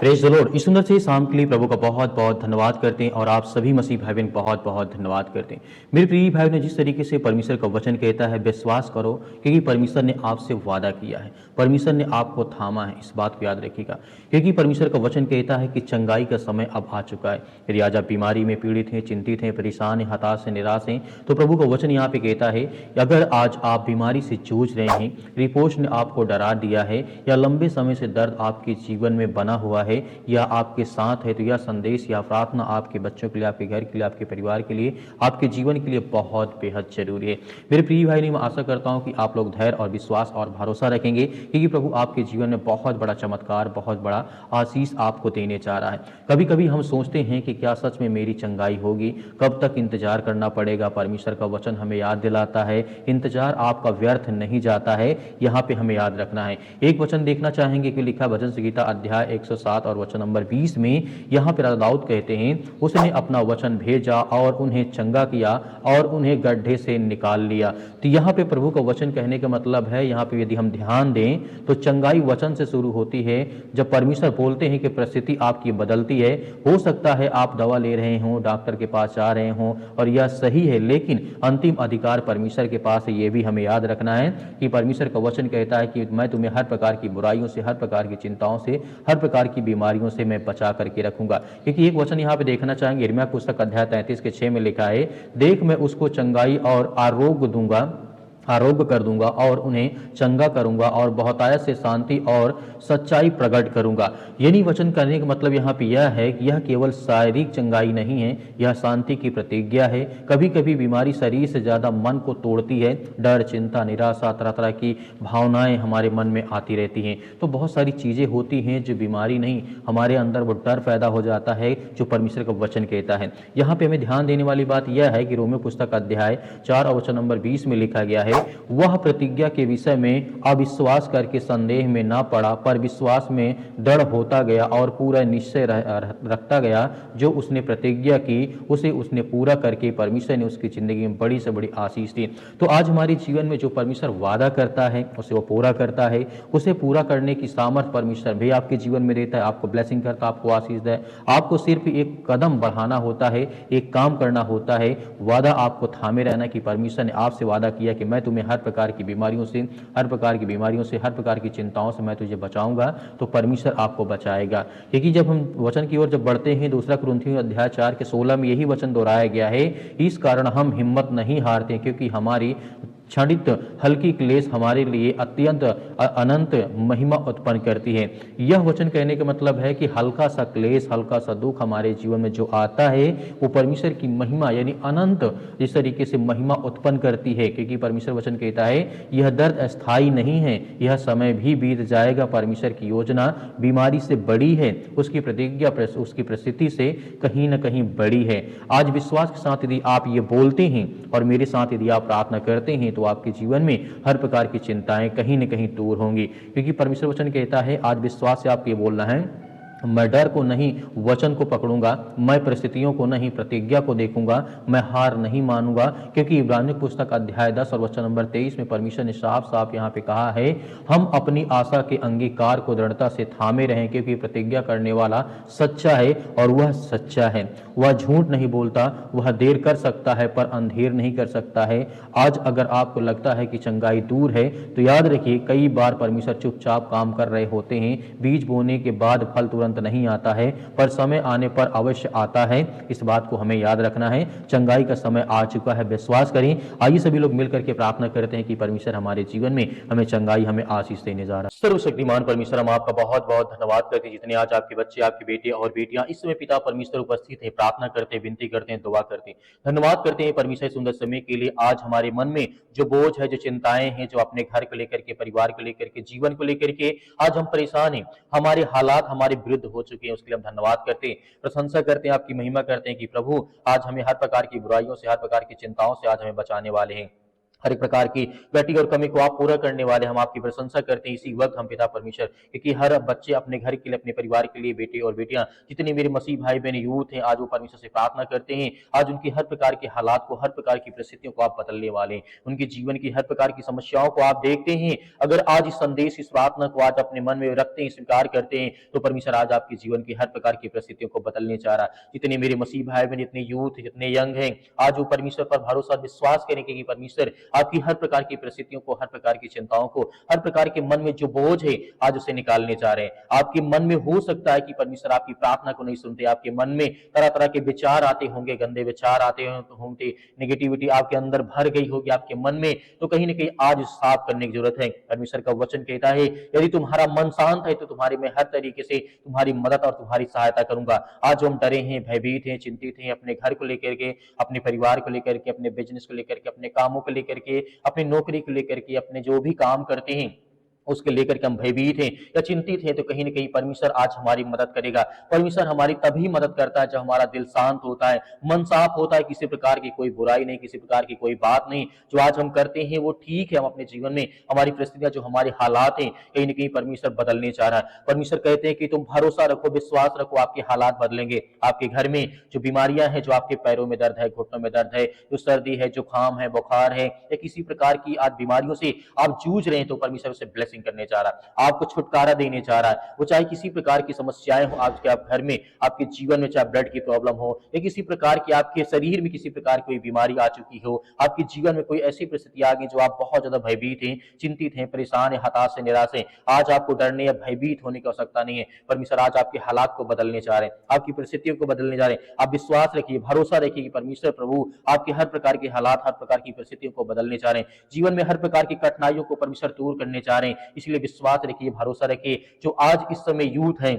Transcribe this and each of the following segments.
Praise the Lord. इस सुंदर से शाम के लिए प्रभु का बहुत बहुत धन्यवाद करते हैं और आप सभी मसीह भाई बहन बहुत बहुत धन्यवाद करते हैं। मेरे प्रिय भाई ने जिस तरीके से परमेश्वर का वचन कहता है विश्वास करो, क्योंकि परमेश्वर ने आपसे वादा किया है, परमेश्वर ने आपको थामा है। इस बात को याद रखिएगा, क्योंकि परमेश्वर का वचन कहता है कि चंगाई का समय अब आ चुका है। यदि आज आप बीमारी में पीड़ित हैं, चिंतित हैं, परेशान हैं, हताश हैं, निराश हैं, तो प्रभु का वचन यहाँ पे कहता है कि अगर आज आप बीमारी से जूझ रहे हैं, रिपोर्ट ने आपको डरा दिया है, या लंबे समय से दर्द आपके जीवन में बना हुआ है या आपके साथ है, तो यह संदेश या प्रार्थना आपके बच्चों के लिए, आपके घर के लिए, आपके परिवार के लिए, आपके जीवन के लिए बहुत बेहद जरूरी है। मेरे प्रिय भाई, मैं आशा करता हूं कि आप लोग धैर्य और विश्वास और भरोसा रखेंगे, क्योंकि प्रभु आपके जीवन में बहुत बड़ा चमत्कार, बहुत बड़ा आशीष आपको देने जा रहा है। कभी कभी हम सोचते हैं कि क्या सच में मेरी चंगाई होगी, कब तक इंतजार करना पड़ेगा। परमेश्वर का वचन हमें याद दिलाता है इंतजार आपका व्यर्थ नहीं जाता है। यहाँ पे हमें याद रखना है। एक वचन देखना चाहेंगे कि लिखा भजन संगीता अध्याय 107 और वचन नंबर 20 में यहाँ पे राजा दाऊद कहते हैं, उसने अपना वचन भेजा और उन्हें चंगा किया और उन्हें गड्ढे से निकाल लिया। तो यहाँ पे प्रभु का वचन कहने का मतलब है, यहाँ पे यदि हम ध्यान दें तो चंगाई वचन से शुरू होती है। जब परमेश्वर बोलते हैं कि परिस्थिति आपकी बदलती है, हो सकता है आप दवा ले रहे हो, डॉक्टर के पास जा रहे हो और यह सही है, लेकिन अंतिम अधिकार परमेश्वर के पास है। ये भी हमें याद रखना है कि परमेश्वर का वचन कहता है कि मैं तुम्हें हर प्रकार की बुराइयों से, हर प्रकार की चिंताओं से, हर प्रकार की बीमारियों से मैं बचा करके रखूंगा। क्योंकि एक वचन यहाँ पे देखना चाहेंगे, यिर्मयाह पुस्तक अध्याय 33 के 6 में लिखा है, देख मैं उसको चंगाई और आरोग्य कर दूंगा और उन्हें चंगा करूंगा और बहुतायत से शांति और सच्चाई प्रकट करूंगा। यानी वचन करने का मतलब यहाँ पे यह है कि यह केवल शारीरिक चंगाई नहीं है, यह शांति की प्रतिज्ञा है। कभी कभी बीमारी शरीर से ज्यादा मन को तोड़ती है। डर, चिंता, निराशा, तरह तरह की भावनाएं हमारे मन में आती रहती हैं। तो बहुत सारी चीजें होती हैं जो बीमारी नहीं, हमारे अंदर वो डर पैदा हो जाता है जो परमेश्वर का वचन कहता है। यहाँ पे हमें ध्यान देने वाली बात यह है कि रोमियो पुस्तक अध्याय 4 और वचन नंबर 20 में लिखा गया है, वह प्रतिज्ञा के विषय में अविश्वास करके संदेह में ना पड़ा, पर विश्वास में दृढ़ होता गया और पूरा निश्चय रखता गया। जो उसने प्रतिज्ञा की उसे उसने पूरा करके परमेश्वर ने उसकी जिंदगी में बड़ी से बड़ी आशीष दी। तो आज हमारे जीवन में जो परमेश्वर वादा करता है उसे वो पूरा करता है। उसे पूरा करने की सामर्थ परमेश्वर भी आपके जीवन में देता है, आपको ब्लेसिंग करता है, आपको आशीष दे। आपको सिर्फ एक कदम बढ़ाना होता है, एक काम करना होता है। वादा आपको थामे रहना कि परमेश्वर ने आपसे वादा किया कि मैं तुम्हें हर प्रकार की बीमारियों से, हर प्रकार की बीमारियों से, हर प्रकार की चिंताओं से मैं तुझे बचाऊंगा। तो परमेश्वर आपको बचाएगा। क्योंकि जब हम वचन की ओर जब बढ़ते हैं, दूसरा कुरिन्थियों अध्याय 4 के 16 में यही वचन दोहराया गया है, इस कारण हम हिम्मत नहीं हारते, क्योंकि हमारी क्षणिक हल्की क्लेश हमारे लिए अत्यंत अनंत महिमा उत्पन्न करती है। यह वचन कहने का मतलब है कि हल्का सा क्लेश, हल्का सा दुख हमारे जीवन में जो आता है वो परमेश्वर की महिमा यानी अनंत जिस तरीके से महिमा उत्पन्न करती है। क्योंकि परमेश्वर वचन कहता है यह दर्द अस्थाई नहीं है, यह समय भी बीत जाएगा। परमेश्वर की योजना बीमारी से बड़ी है, उसकी प्रतिज्ञा उसकी परिस्थिति से कहीं ना कहीं बड़ी है। आज विश्वास के साथ यदि आप ये बोलते हैं और मेरे साथ यदि आप प्रार्थना करते हैं, तो आपके जीवन में हर प्रकार की चिंताएं कहीं न कहीं दूर होंगी। क्योंकि परमेश्वर वचन कहता है, आज विश्वास से आपको ये बोलना है, मैं डर को नहीं वचन को पकड़ूंगा, मैं परिस्थितियों को नहीं प्रतिज्ञा को देखूंगा, मैं हार नहीं मानूंगा। क्योंकि इब्रानियों पुस्तक अध्याय 10 और वचन नंबर 23 में परमेश्वर ने साफ साफ यहाँ पे कहा है, हम अपनी आशा के अंगीकार को दृढ़ता से थामे रहें, क्योंकि प्रतिज्ञा करने वाला सच्चा है और वह सच्चा है। वह झूठ नहीं बोलता, वह देर कर सकता है पर अंधेर नहीं कर सकता है। आज अगर आपको लगता है कि चंगाई दूर है, तो याद रखिए कई बार परमेश्वर चुपचाप काम कर रहे होते हैं। बीज बोने के बाद फल तुरंत नहीं आता है, पर समय आने पर अवश्य आता है। इस बात को हमें याद रखना है। चंगाई का समय आ चुका है, विश्वास करें। आइए सभी लोग मिलकर के प्रार्थना करते हैं कि परमेश्वर हमारे जीवन में हमें चंगाई, हमें आशीष देने जा रहा है। सर्वशक्तिमान परमेश्वर, हम आपका बहुत बहुत धन्यवाद करते हैं जितने आज आपके बच्चे, आपके बेटे और बेटियां इस समय पिता परमेश्वर उपस्थित है, प्रार्थना करते हैं, विनती करते हैं, दुआ करते हैं। धन्यवाद करते हैं परमेश्वर सुंदर समय के लिए। आज हमारे मन में जो बोझ है, जो चिंताएं हैं, जो अपने घर को लेकर के, परिवार को लेकर के, जीवन को लेकर के आज हम परेशान हैं, हमारे हालात हमारे विरुद्ध हो चुके हैं, उसके लिए हम धन्यवाद करते हैं, प्रशंसा करते हैं, आपकी महिमा करते हैं कि प्रभु आज हमें हर प्रकार की बुराइयों से, हर प्रकार की चिंताओं से आज हमें बचाने वाले हैं। हर एक प्रकार की घटी और कमी को आप पूरा करने वाले, हम आपकी प्रशंसा करते हैं इसी वक्त हम पिता परमेश्वर, क्योंकि हर बच्चे अपने घर के लिए, अपने परिवार के लिए, बेटे और बेटियां, जितने मेरे मसीह भाई बहन यूथ हैं, आज वो परमेश्वर से प्रार्थना करते हैं। आज उनकी हर प्रकार के हालात को, हर प्रकार की परिस्थितियों को आप बदलने वाले हैं। उनके जीवन की हर प्रकार की समस्याओं को आप देखते हैं। अगर आज इस संदेश, इस प्रार्थना को आज अपने मन में रखते हैं, स्वीकार करते हैं, तो परमेश्वर आज आपके जीवन की हर प्रकार की परिस्थितियों को बदलने जा रहा है। जितने मेरे मसीह भाई बहन, जितने यूथ, जितने यंग हैं, आज वो परमेश्वर पर भरोसा, विश्वास करें कि परमेश्वर आपकी हर प्रकार की परिस्थितियों को, हर प्रकार की चिंताओं को, हर प्रकार के मन में जो बोझ है, आज उसे निकालने जा रहे हैं। आपके मन में हो सकता है कि परमेश्वर आपकी प्रार्थना को नहीं सुनते, आपके मन में तरह तरह के विचार आते होंगे, गंदे विचार आते होंगे, नेगेटिविटी आपके अंदर भर गई होगी आपके मन में, तो कहीं ना कहीं आज साफ करने की जरूरत है। परमेश्वर का वचन कहता है, यदि तुम्हारा मन शांत है तो तुम्हारे में हर तरीके से तुम्हारी मदद और तुम्हारी सहायता करूंगा। आज हम डरे हैं, भयभीत हैं, चिंतित हैं, अपने घर को लेकर के, अपने परिवार को लेकर के, अपने बिजनेस को लेकर के, अपने कामों को लेकर के, अपनी नौकरी को लेकर के, अपने जो भी काम करते हैं उसके लेकर के हम भयभीत हैं या चिंतित हैं, तो कहीं ना कहीं परमेश्वर आज हमारी मदद करेगा। परमेश्वर हमारी तभी मदद करता है जब हमारा दिल शांत होता है, मन साफ होता है, किसी प्रकार की कोई बुराई नहीं, किसी प्रकार की कोई बात नहीं। जो आज हम करते हैं वो ठीक है, हम अपने जीवन में हमारी परिस्थितियां, जो हमारे हालात हैं, कहीं ना कहीं परमेश्वर बदलने चाह रहा है। परमेश्वर कहते हैं कि तुम भरोसा रखो, विश्वास रखो, आपके हालात बदलेंगे। आपके घर में जो बीमारियां हैं, जो आपके पैरों में दर्द है, घुटनों में दर्द है, जो सर्दी है, जुकाम है, बुखार है, या किसी प्रकार की आज बीमारियों से आप जूझ रहे हैं, तो परमेश्वर उसे ब्लेसिंग करने जा रहा है, आपको छुटकारा देने जा रहा है। वो चाहे किसी प्रकार की समस्याएं हो आपके, आप घर में, आपके जीवन में, चाहे ब्लड की प्रॉब्लम हो या किसी प्रकार की आपके शरीर में किसी प्रकार की कोई बीमारी आ चुकी हो, आपके जीवन में कोई ऐसी परिस्थिति आ गई जो आप बहुत ज्यादा भयभीत हैं, चिंतित हैं, परेशान हैं, हताश हैं, निराश हैं, आज आपको डरने या भयभीत होने की आवश्यकता नहीं है। परमेश्वर आज आपके हालात को बदलने जा रहे हैं, आपकी परिस्थितियों को बदलने जा रहे हैं। आप विश्वास रखिए, भरोसा रखिए कि परमेश्वर प्रभु आपके हर प्रकार के हालात, हर प्रकार की परिस्थितियों को बदलने जा रहे हैं। जीवन में हर प्रकार की कठिनाइयों को परमेश्वर दूर करने जा रहे हैं। इसलिए विश्वास रखिए, भरोसा रखिए। जो आज इस समय यूथ हैं,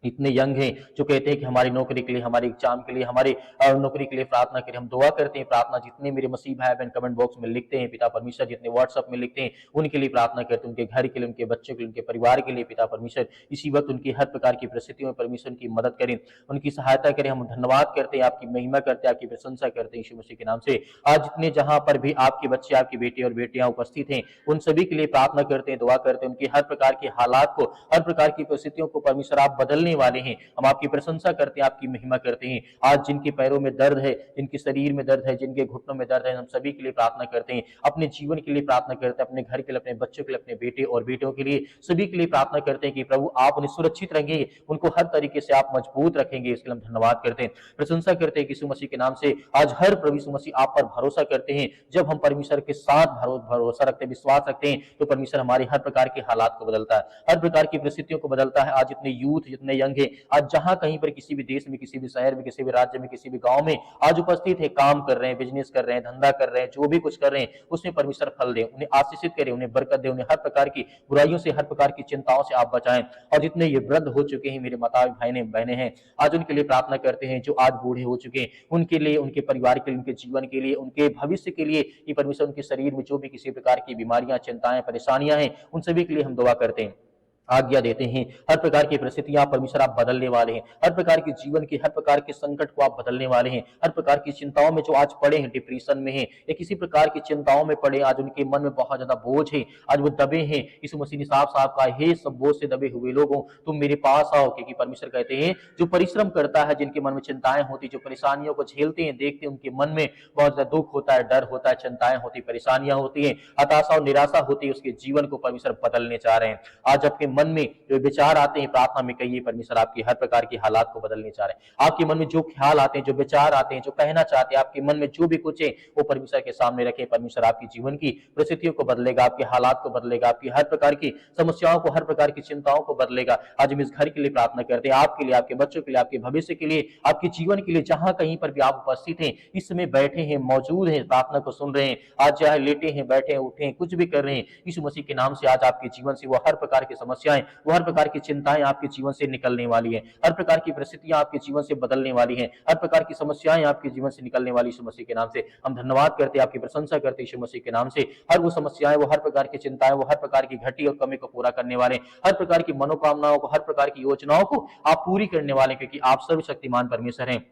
इतने यंग हैं, जो कहते हैं कि हमारी नौकरी के लिए, हमारे एग्जाम के लिए, हमारे नौकरी के लिए प्रार्थना करें, हम दुआ करते हैं। प्रार्थना जितने मेरे मसीह भाई बहन कमेंट बॉक्स में लिखते हैं पिता परमेश्वर, जितने व्हाट्सएप में लिखते हैं, उनके लिए प्रार्थना करते हैं, उनके घर के लिए, उनके बच्चों के लिए, उनके परिवार के लिए पिता परमेश्वर इसी वक्त उनकी हर प्रकार की परिस्थितियों में परमेश्वर की मदद करें, उनकी सहायता करें। हम धन्यवाद करते हैं, आपकी महिमा करते हैं, आपकी प्रशंसा करते हैं यीशु मसीह के नाम से। आज जितने जहां पर भी आपके बच्चे, आपके बेटे और बेटियां उपस्थित हैं, उन सभी के लिए प्रार्थना करते हैं, दुआ करते हैं। उनकी हर प्रकार के हालात को, हर प्रकार की परिस्थितियों को परमेश्वर आप बदलने वाले हैं। हम आपकी प्रशंसा करते हैं, आपकी महिमा करते हैं। आज जिनके पैरों में दर्द है, जिनके शरीर में दर्द है, जिनके घुटनों में दर्द है, हम सभी के लिए प्रार्थना करते हैं, अपने जीवन के लिए प्रार्थना करते हैं, अपने घर के लिए, अपने बच्चों के लिए, अपने बेटे और बेटियों के लिए, सभी के लिए प्रार्थना करते हैं कि प्रभु आप उन्हें सुरक्षित रखेंगे, उनको हर तरीके से आप मजबूत रखेंगे। इसके लिए हम धन्यवाद करते हैं, प्रशंसा करते हैं यीशु मसीह के नाम से। आज हर प्रभु यीशु मसीह आप पर भरोसा करते हैं। जब हम परमेश्वर के साथ भरोसा रखते हैं, विश्वास रखते हैं, तो परमेश्वर हमारे हर प्रकार के हालात को बदलता है, हर प्रकार की परिस्थितियों को बदलता है। आज जितने यूथ, जितने यंग है, आज जहां कहीं पर किसी भी देश में, किसी भी शहर में, किसी भी राज्य में, किसी भी गांव में आज उपस्थित है, काम कर रहे हैं, बिजनेस कर रहे हैं, धंधा कर रहे हैं, जो भी कुछ कर रहे हैं, उसमें परमेश्वर फल दे, उन्हें आशीषित करे, उन्हें बरकत दे, उन्हें हर प्रकार की बुराइयों से, हर प्रकार की चिंताओं से आप बचाएं। और जितने ये वृद्ध हो चुके हैं, मेरे माता भाई बहने हैं, आज उनके लिए प्रार्थना करते हैं। जो आज बूढ़े हो चुके हैं, उनके लिए, उनके परिवार के लिए, उनके जीवन के लिए, उनके भविष्य के लिए, ये परमेश्वर उनके शरीर में जो भी किसी प्रकार की बीमारियां, चिंताएं, परेशानियां हैं, उन सभी के लिए हम दुआ करते हैं, आज्ञा देते हैं। हर प्रकार की परिस्थितियां परमेश्वर आप बदलने वाले हैं, हर प्रकार के जीवन के हर प्रकार के संकट को आप बदलने वाले हैं। हर प्रकार की चिंताओं में जो आज पड़े हैं, डिप्रेशन में हैं या किसी प्रकार की चिंताओं में पड़े, आज उनके मन में बहुत ज्यादा बोझ है, आज वो दबे हैं, यीशु मसीह ने साफ साफ कहा, हे सब बोझ से दबे हुए लोगों तुम मेरे पास आओ। क्योंकि परमेश्वर कहते हैं जो परिश्रम करता है, जिनके मन में चिंताएं होती, जो परेशानियों को झेलते हैं, देखते हैं, उनके मन में बहुत ज्यादा दुख होता है, डर होता है, चिंताएं होती, परेशानियां होती है, हताशा और निराशा होती है, उसके जीवन को परमेश्वर बदलने चाह रहे हैं। आज आपके मन में जो विचार आते हैं, प्रार्थना में कहिए, परमेश्वर आपकी हर प्रकार की हालात को बदलने चाह रहे हैं। आपके मन में जो ख्याल आते हैं, जो विचार आते हैं, जो कहना चाहते हैं, आपके मन में जो भी कुछ है, वो परमेश्वर के सामने रखें। परमेश्वर आपकी जीवन की परिस्थितियों को बदलेगा, आपके हालात को बदलेगा, आपकी हर प्रकार की समस्याओं को, हर प्रकार की चिंताओं को बदलेगा। आज हम इस घर के लिए प्रार्थना करते हैं, आपके लिए, आपके बच्चों के लिए, आपके भविष्य के लिए, आपके जीवन के लिए, जहां कहीं पर भी आप उपस्थित हैं, इस समय बैठे हैं, मौजूद हैं, प्रार्थना को सुन रहे हैं, आज चाहे लेटे हैं, बैठे हैं, उठे हैं, कुछ भी कर रहे हैं, यीशु मसीह के नाम से आज आपके जीवन से वो हर प्रकार की समस्याएं, वो हर प्रकार की चिंताएं आपके जीवन से निकलने वाली हैं, हर प्रकार की परिस्थितियां आपके जीवन से बदलने वाली हैं, हर प्रकार की समस्याएं आपके जीवन से निकलने वाली। यीशु मसीह के नाम से हम धन्यवाद करते हैं, आपकी प्रशंसा करते हैं यीशु मसीह के नाम से। हर वो समस्याएं, वो हर प्रकार की चिंताएं, वो हर प्रकार की घटी और कमी को पूरा करने वाले, हर प्रकार की मनोकामनाओं को, हर प्रकार की योजनाओं को आप पूरी करने वाले, क्योंकि आप सर्वशक्तिमान परमेश्वर हैं।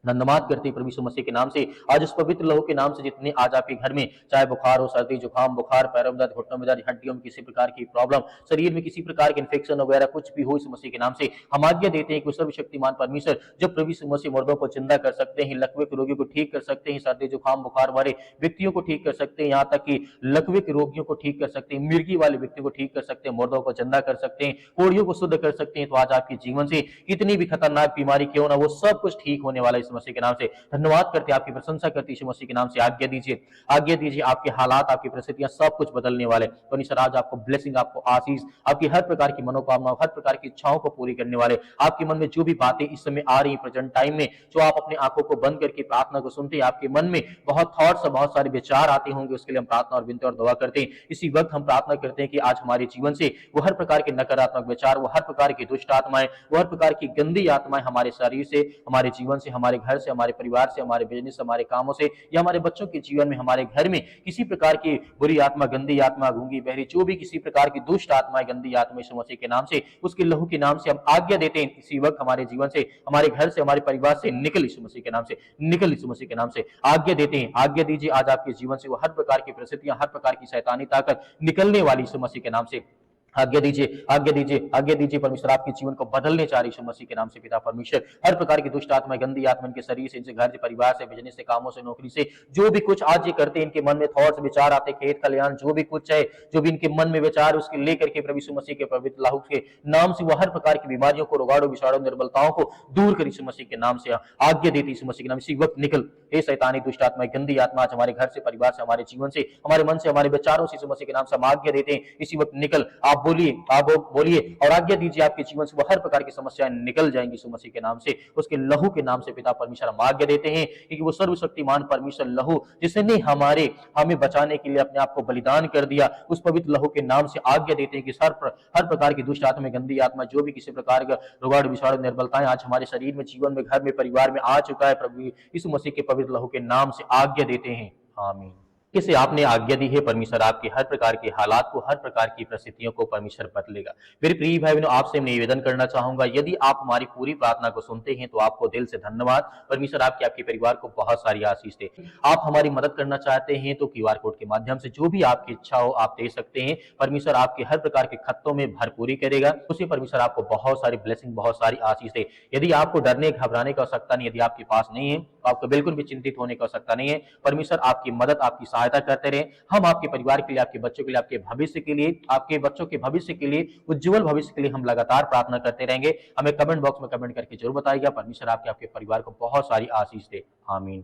धन्यवाद करते हैं प्रभु यीशु मसीह के नाम से। आज उस पवित्र लहू के नाम से जितने आज आपके घर में चाहे बुखार हो, सर्दी जुकाम, बुखार, पैरों में दर्द, घुटनों में दर्द, हड्डियों में किसी प्रकार की प्रॉब्लम, शरीर में किसी प्रकार के इन्फेक्शन वगैरह कुछ भी हो, इस मसीह के नाम से हम आज्ञा देते हैं कि सर्वशक्तिमान परमेश्वर जब प्रभु यीशु मसीह मुर्दों को जिंदा कर सकते हैं, लकवे के रोगियों को ठीक कर सकते हैं, सर्दी जुकाम बुखार वाले व्यक्तियों को ठीक कर सकते हैं, यहाँ तक कि लकवे के रोगियों को ठीक कर सकते हैं, मिर्गी वाले व्यक्तियों को ठीक कर सकते हैं, मुर्दों को जिंदा कर सकते हैं, कोड़ियों को शुद्ध कर सकते हैं। तो आज आपके जीवन से कितनी भी खतरनाक बीमारी क्यों ना, वो सब कुछ ठीक होने वाला है इस मसीह के नाम से। धन्यवाद करते, आपकी प्रशंसा करते यीशु मसीह के नाम से। आज्ञा दीजिए, आज्ञा दीजिए, आपके हालात, आपकी परिस्थितियां सब कुछ बदलने वाले। परमेश्वर आज आपको ब्लेसिंग, आपको आशीष, आपकी हर प्रकार की मनोकामना, हर प्रकार की इच्छाओं को पूरी करने वाले। आपके मन में जो भी बातें इस समय आ रही प्रेजेंट टाइम में, जो आप अपने आंखों को बंद करके प्रार्थना को सुनते हैं, आपके मन में बहुत थॉट्स और बहुत सारे विचार आते होंगे, उसके लिए हम प्रार्थना और विनती और दुआ करते हैं। इसी वक्त हम प्रार्थना करते हैं कि आज हमारे जीवन से वो हर प्रकार के नकारात्मक विचार, वो हर प्रकार की दुष्ट आत्माएं, वो हर प्रकार की गंदी आत्माएं हमारे शरीर से, हमारे जीवन से, हमारे घर से, हमारे परिवार से, हमारे बिजनेस, हमारे कामों से या हमारे बच्चों के जीवन में, हमारे घर में किसी प्रकार की बुरी आत्मा, गंदी आत्मा, गूंगी बहरी, जो भी किसी प्रकार की दुष्ट आत्मा, गंदी आत्मा यीशु मसीह के नाम से, उसके लहू के नाम से हम आज्ञा देते हैं, इसी वक्त हमारे जीवन से, हमारे घर से, हमारे परिवार से निकल यीशु मसीह के नाम से, निकल यीशु मसीह के नाम से। आज्ञा देते हैं, आज्ञा दीजिए आज आपके जीवन से वो हर प्रकार की परिस्थितियां, हर प्रकार की शैतानी ताकत निकलने वाली यीशु मसीह के नाम से। आज्ञा दीजिए, आज्ञा दीजिए, आज्ञा दीजिए। परमेश्वर आपके जीवन को बदलने चाह रही यीशु मसीह के नाम से पिता परमेश्वर। हर प्रकार की दुष्ट आत्मा, गंदी आत्मा इनके शरीर से, इनसे घर से, परिवार से, बिजनेस से, कामों से, नौकरी से, जो भी कुछ आज ये करते हैं, इनके मन में थॉट्स, विचार आते, खेत खलिहान, जो भी कुछ है, जो भी इनके मन में विचार, उसके लेकर के प्रभु यीशु मसीह के पवित्र लहू के नाम से वो हर प्रकार की बीमारियों को, रोगाड़ों, विषाणु, निर्बलताओं को दूर कर यीशु मसीह के नाम से आज्ञा देती यीशु मसीह के नाम। इसी वक्त निकल हे शैतानी दुष्ट आत्मा, गंदी आत्मा आज हमारे घर से, परिवार से, हमारे जीवन से, हमारे मन से, हमारे विचारों से यीशु मसीह के नाम से हम आज्ञा देते हैं। इसी वक्त निकल, आप बोलिए, आप बोलिए और आज्ञा दीजिए, आपके जीवन से वो हर प्रकार की समस्याएं निकल जाएंगी यीशु मसीह के नाम से, उसके लहू के नाम से पिता परमेश्वर हम आज्ञा देते हैं कि वो सर्वशक्तिमान परमेश्वर लहू जिसने हमें बचाने के लिए अपने आप को बलिदान कर दिया, उस पवित्र लहू के नाम से आज्ञा देते हैं कि हर प्रकार की दुष्ट आत्मा, गंदी आत्मा, जो भी किसी प्रकार का रोगाणु, विषाणु, निर्बलताएं आज हमारे शरीर में, जीवन में, घर में, परिवार में आ चुका है, प्रभु यीशु मसीह के पवित्र लहू के नाम से आज्ञा देते हैं। आमीन। किसे आपने आज्ञा दी है, परमेश्वर आपके हर प्रकार के हालात को, हर प्रकार की परिस्थितियों को परमेश्वर बदलेगा। मेरे प्रिय भाई बहनों, आपसे मैं निवेदन करना चाहूंगा, यदि आप हमारी पूरी प्रार्थना को सुनते हैं तो आपको दिल से धन्यवाद। परमेश्वर आपके परिवार को बहुत सारी आशीष दे। आप हमारी मदद करना चाहते हैं तो QR कोड के माध्यम से जो भी आपकी इच्छा हो आप दे सकते हैं। परमेश्वर आपके हर प्रकार के खत्तों में भरपूरी करेगा, उसी परमेश्वर आपको बहुत सारी ब्लेसिंग, बहुत सारी आशीष दे। यदि आपको डरने, घबराने की आवश्यकता नहीं, यदि आपके पास नहीं है तो आपको बिल्कुल भी चिंतित होने की आवश्यकता नहीं है। परमेश्वर आपकी मदद, आपकी सहायता करते रहे। हम आपके परिवार के लिए, आपके बच्चों के लिए, आपके भविष्य के लिए, आपके बच्चों के भविष्य के लिए, उज्जवल भविष्य के लिए हम लगातार प्रार्थना करते रहेंगे। हमें कमेंट बॉक्स में कमेंट करके जरूर बताइएगा। परमेश्वर आपके परिवार को बहुत सारी आशीष दे। आमीन।